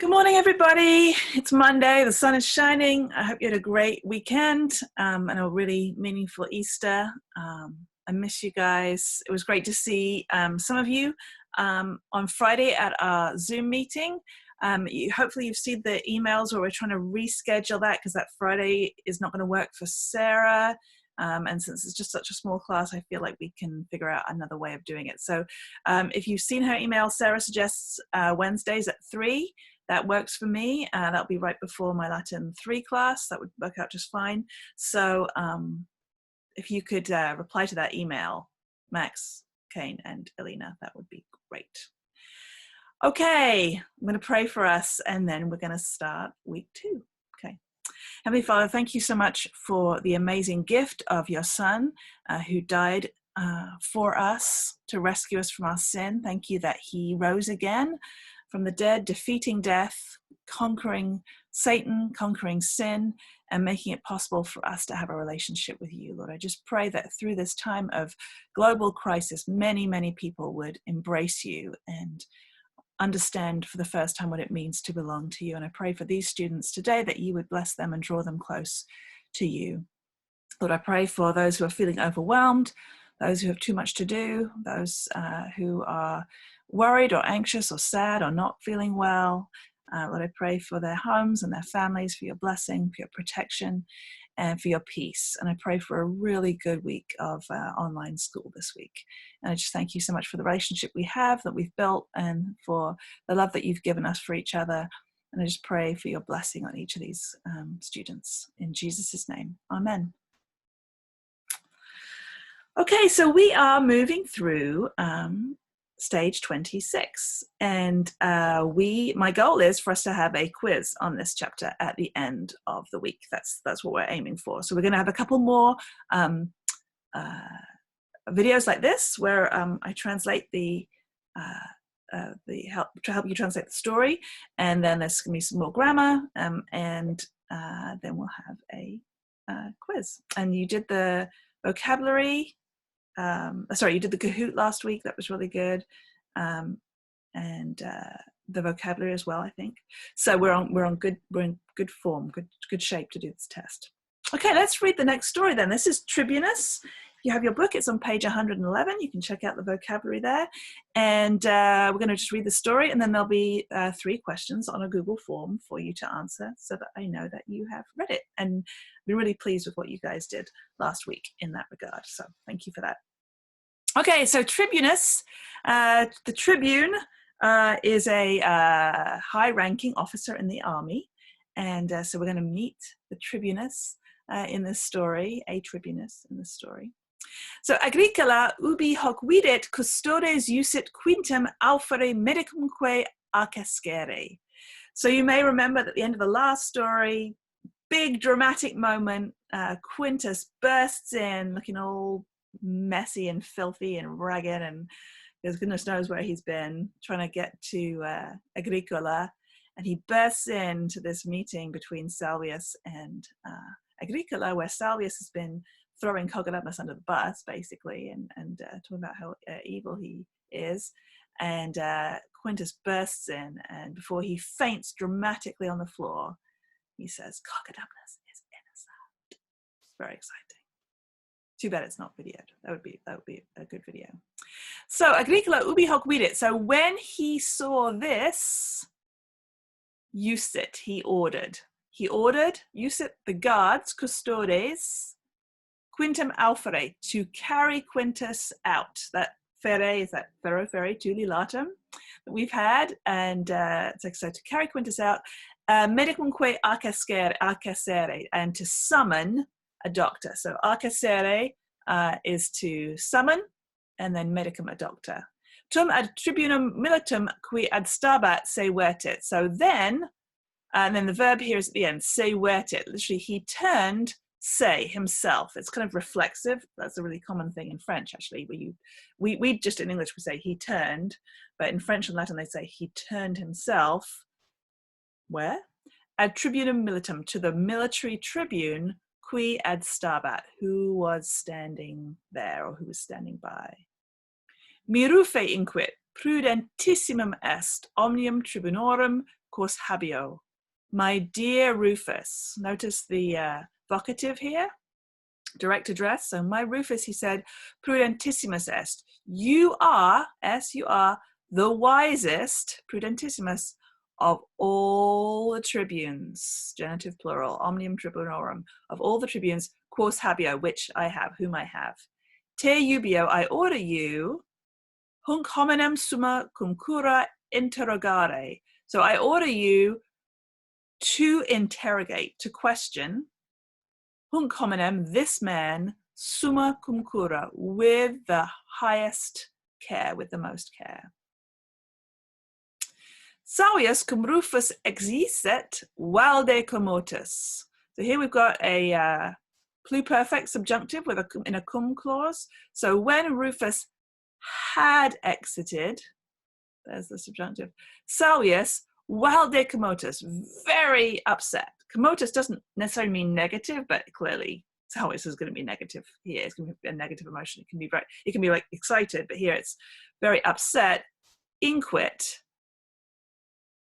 Good morning, everybody. It's Monday. The sun is shining. I hope you had a great weekend and a really meaningful Easter. I miss you guys. It was great to see some of you on Friday at our Zoom meeting. Hopefully you've seen the emails where we're trying to reschedule that because that Friday is not going to work for Sarah. And since it's just such a small class, I feel like we can figure out another way of doing it. So if you've seen her email, Sarah suggests Wednesdays at 3. That works for me. That'll be right before my Latin 3 class. That would work out just fine. So if you could reply to that email, Max, Kane, and Elena, that would be great. Okay, I'm going to pray for us, and then we're going to start week 2. Okay. Heavenly Father, thank you so much for the amazing gift of your Son who died for us to rescue us from our sin. Thank you that he rose again from the dead, defeating death, conquering Satan, conquering sin, and making it possible for us to have a relationship with you, Lord. I just pray that through this time of global crisis, many, many people would embrace you and understand for the first time what it means to belong to you. And I pray for these students today that you would bless them and draw them close to you. Lord, I pray for those who are feeling overwhelmed, those who have too much to do, those who are worried or anxious or sad or not feeling well. Lord, I pray for their homes and their families, for your blessing, for your protection, and for your peace. And I pray for a really good week of online school this week. And I just thank you so much for the relationship we have, that we've built, and for the love that you've given us for each other. And I just pray for your blessing on each of these students. In Jesus' name, amen. Okay, so we are moving through stage 26, and my goal is for us to have a quiz on this chapter at the end of the week. That's what we're aiming for. So we're going to have a couple more videos like this where I translate to help you translate the story, and then there's going to be some more grammar, and then we'll have a quiz. And you did the vocabulary. You did the Kahoot last week. That was really good, and the vocabulary as well, I think. So we're in good form, good shape to do this test. Okay, let's read the next story then. This is Tribunus. If you have your book, it's on page 111. You can check out the vocabulary there, and we're going to just read the story, and then there'll be 3 questions on a Google form for you to answer, so that I know that you have read it. And we're really pleased with what you guys did last week in that regard. So thank you for that. Okay, so Tribunus, the tribune is a high-ranking officer in the army, and so we're going to meet the Tribunus in this story, a Tribunus in this story. So Agricola ubi hoc videt custodes usit quintem aufere medicumque accescere. So you may remember that at the end of the last story, big dramatic moment, Quintus bursts in looking all messy and filthy and ragged, and goodness knows where he's been, trying to get to Agricola, and he bursts into this meeting between Salvius and Agricola, where Salvius has been throwing Cogolamus under the bus, basically, and talking about how evil he is. And Quintus bursts in, and before he faints dramatically on the floor, he says, "Cogolamus is innocent." It's very exciting. Too bad it's not videoed. That would be a good video. So Agricola ubi hoc videt. So when he saw this, usit, he ordered, usit, the guards, custodes, quintem aufere, to carry Quintus out. That fere is that ferro to lilatum that we've had, and it's like, so to carry Quintus out, medicumque accescere, and to summon a doctor. So accescere is to summon, and then medicum, a doctor. Tum ad tribunum militum qui ad stabat se vertit. So then, and then the verb here is at the end, se vertit. Literally, he turned, say, himself. It's kind of reflexive. That's a really common thing in French, actually, where we just in English we say he turned, but in French and Latin they say he turned himself. Where? Ad tribunum militum, to the military tribune, qui ad stabat, who was standing there, or who was standing by. Mirufe inquit, prudentissimum est omnium tribunorum quos habeo. My dear Rufus. Notice the vocative here, direct address. So my Rufus, he said, prudentissimus est. You are the wisest, prudentissimus, of all the tribunes, genitive plural, omnium tribunorum, of all the tribunes, quos habeo, which I have, whom I have. Te jubeo, I order you, hunc hominem summa cum cura interrogare. So I order you to interrogate, to question, hunc hominem, this man, summa cum cura, with the highest care, with the most care. Savius cum Rufus existet valde commotus. So here we've got a pluperfect subjunctive with in a cum clause. So when Rufus had exited, there's the subjunctive, Savius valde commotus, very upset. Commotus doesn't necessarily mean negative, but clearly Savius is going to be negative here. It's going to be a negative emotion. It can be like excited, but here it's very upset. Inquit.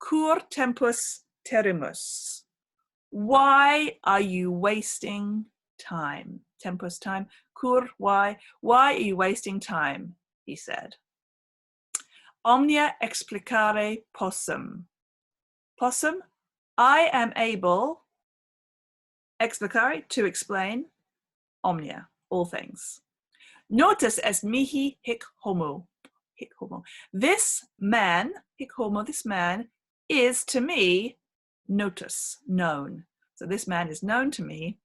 Cur tempus terrimus. Why are you wasting time? Tempus, time. Cur, why? Why are you wasting time? He said. Omnia explicare possum. Possum, I am able, explicare, to explain, omnia, all things. Notus est mihi hic homo. Hic homo. This man, hic homo, this man, is to me notus, known. So this man is known to me.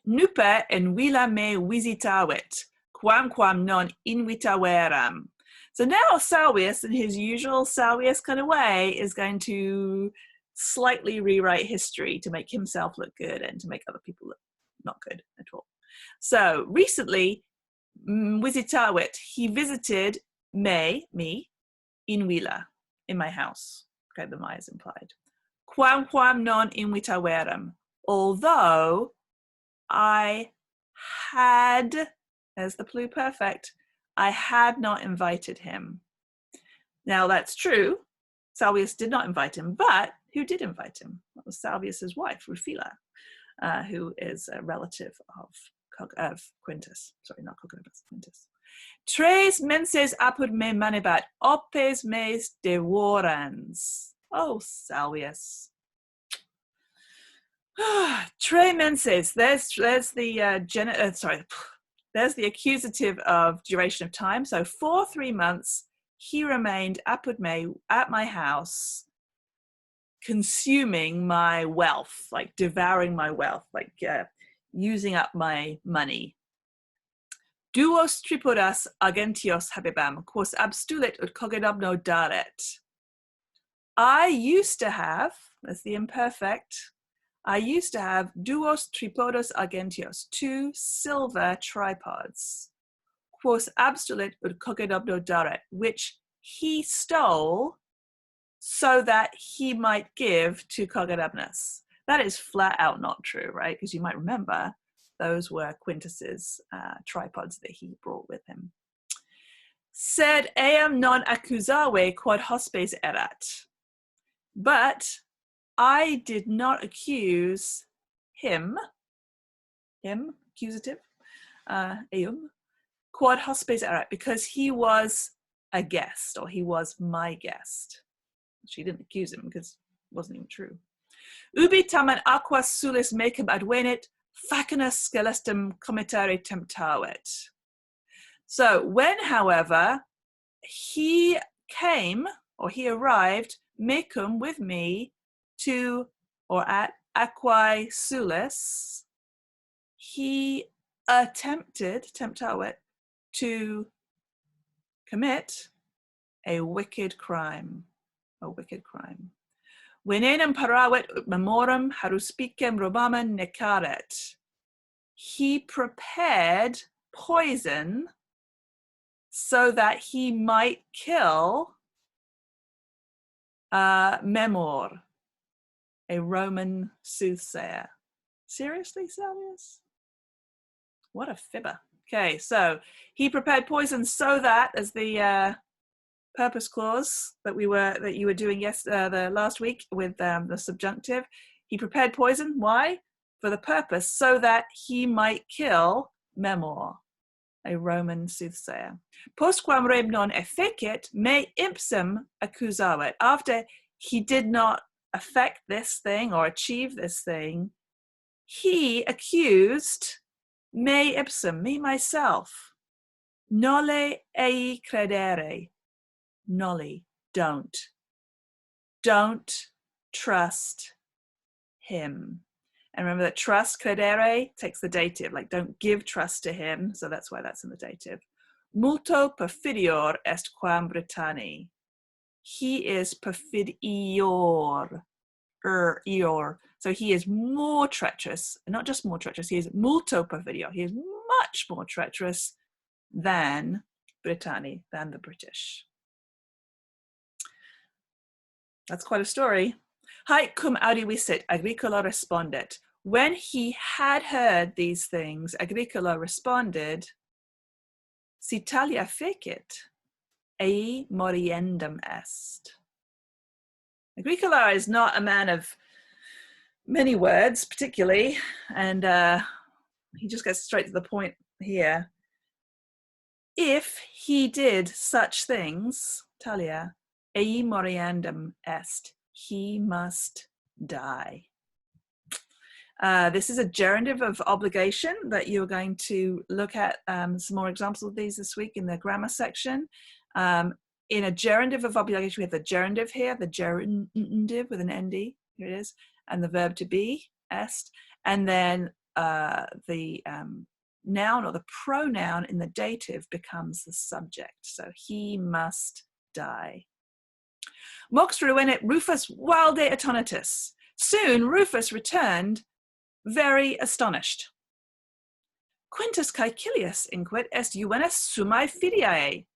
Nuper in villa me visitavit, quamquam non invitaveram. So now Salvius, in his usual Salvius kind of way, is going to slightly rewrite history to make himself look good and to make other people look not good at all. So recently, visitavit, he visited me, in villa, in my house. Okay, the my is implied. Quamquam non invitaveram, although I had, there's the pluperfect, I had not invited him. Now that's true. Salvius did not invite him, but who did invite him? That was Salvius's wife, Rufila, who is a relative of Quintus. Sorry, not Coconus, Quintus. Tres menses apud me manebat, opes mes devorans. Oh, Salvius. Tre menses. There's the there's the accusative of duration of time. So for 3 months, he remained apud me, at my house, consuming my wealth, like devouring my wealth, like using up my money. Duos tripodas agentios habebam, quos abstulit ut cogitobno daret. I used to have, that's the imperfect, I used to have duos tripodos agentios, 2 silver tripods, quos abstulit ut cogitobno daret, which he stole so that he might give to Cogitobnus. That is flat out not true, right? Because you might remember those were Quintus's tripods that he brought with him. Sed eam non accusave quod hospes erat. But I did not accuse him, accusative, eum, quod hospes erat, because he was a guest, or he was my guest. She didn't accuse him because it wasn't even true. Ubi tamen aqua sulis mecum advenit, facinus scelestum comitare temptavit. So when, however, he came, or he arrived, mecum, with me, to, or at aquae sulis, he attempted, temptavit, to commit a wicked crime. A wicked crime. Venenum paravit ut memoram haruspicem robamen necaret. He prepared poison so that he might kill Memor, a Roman soothsayer. Seriously, Salvius? What a fibber. Okay, so he prepared poison so that, as the purpose clause that you were doing the last week with the subjunctive. He prepared poison. Why? For the purpose so that he might kill Memor, a Roman soothsayer. Postquam rem non efficit, me ipsum accusavit. After he did not affect this thing or achieve this thing, he accused me ipsum, me myself. Nolle ei credere. Nolly, don't trust him. And remember that trust, credere, takes the dative, like don't give trust to him. So that's why that's in the dative. Multo perfidior est quam Britanni. He is perfidior. So he is more treacherous, not just more treacherous, he is multo perfidior. He is much more treacherous than Britanni, than the British. That's quite a story. Haec cum audivisit, Agricola respondet. When he had heard these things, Agricola responded, Si talia fecit, ei moriendum est. Agricola is not a man of many words, particularly, and he just gets straight to the point here. If he did such things, talia, ei moriendum est, he must die. This is a gerundive of obligation that you're going to look at some more examples of these this week in the grammar section. In a gerundive of obligation, we have the gerundive here, the gerundive with an nd, here it is, and the verb to be, est, and then the noun or the pronoun in the dative becomes the subject. So he must die. Mox revenit Rufus valde attonitus. Soon Rufus returned very astonished. Quintus Caecilius inquit est juvenes summae filiae.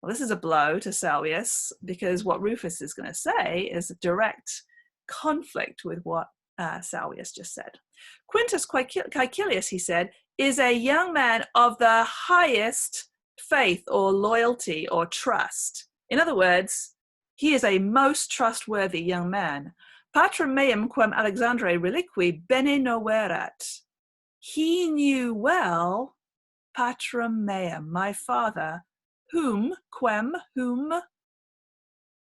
Well, this is a blow to Salvius because what Rufus is going to say is a direct conflict with what Salvius just said. Quintus Caecilius, he said, is a young man of the highest faith or loyalty or trust. In other words, he is a most trustworthy young man. Patrum meum quem Alexandrae reliqui bene noverat. He knew well patrum meum, my father, whom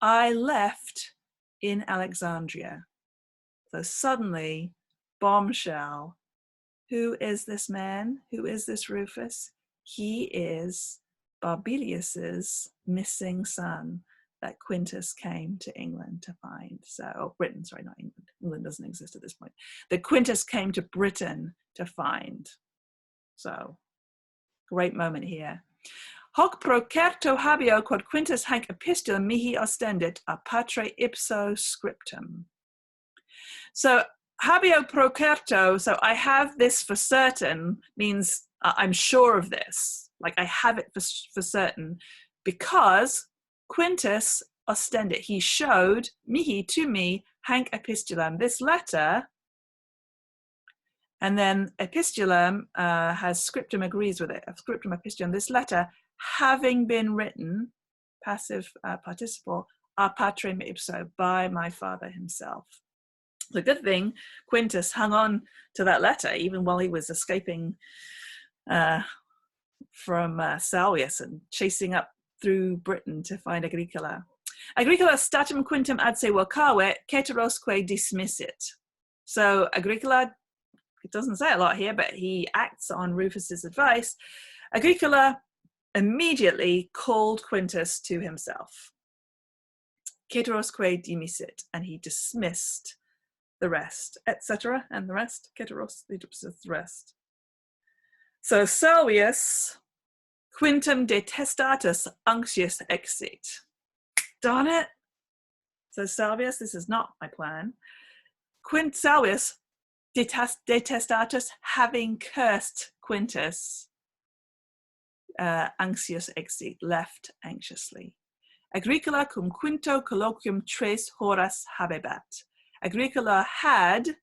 I left in Alexandria. So suddenly, bombshell. Who is this man? Who is this Rufus? He is Babilius's missing son that Quintus came to England to find. So, Britain, sorry, not England. England doesn't exist at this point. That Quintus came to Britain to find. So, great moment here. Hoc procerto habeo quod Quintus hanc epistula mihi ostendit a patre ipso scriptum. So, habeo procerto, so I have this for certain, means I'm sure of this. Like I have it for certain because Quintus ostendit, he showed mihi to me, hanc epistulam, this letter, and then epistulam has scriptum agrees with it, scriptum epistulam, this letter having been written, passive participle, a patrem ipso, by my father himself. The good thing, Quintus hung on to that letter even while he was escaping from Salvius and chasing up through Britain to find Agricola. Agricola statum quintum ad se vocave, ceterosque dismissit. So Agricola, it doesn't say a lot here, but he acts on Rufus's advice. Agricola immediately called Quintus to himself. Ceterosque dismissit, and he dismissed the rest, etc. And the rest, ceteros, the rest. So Salvius, quintum detestatus anxious exit. Darn it. So Salvius, this is not my plan. Salvius detestatus, having cursed Quintus, anxious exit, left anxiously. Agricola cum quinto colloquium tres horas habebat. Agricola had,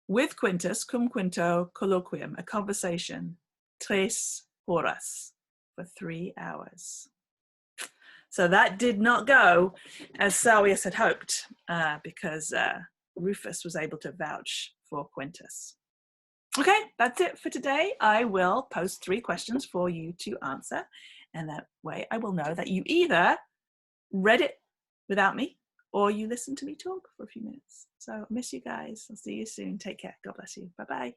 with Quintus, cum quinto colloquium, a conversation, tres horas, for 3 hours. So that did not go as Salvius had hoped, because Rufus was able to vouch for Quintus. Okay, that's it for today. I will post 3 questions for you to answer, and that way I will know that you either read it without me or you listened to me talk for a few minutes. So I miss you guys. I'll see you soon. Take care. God bless you. Bye-bye.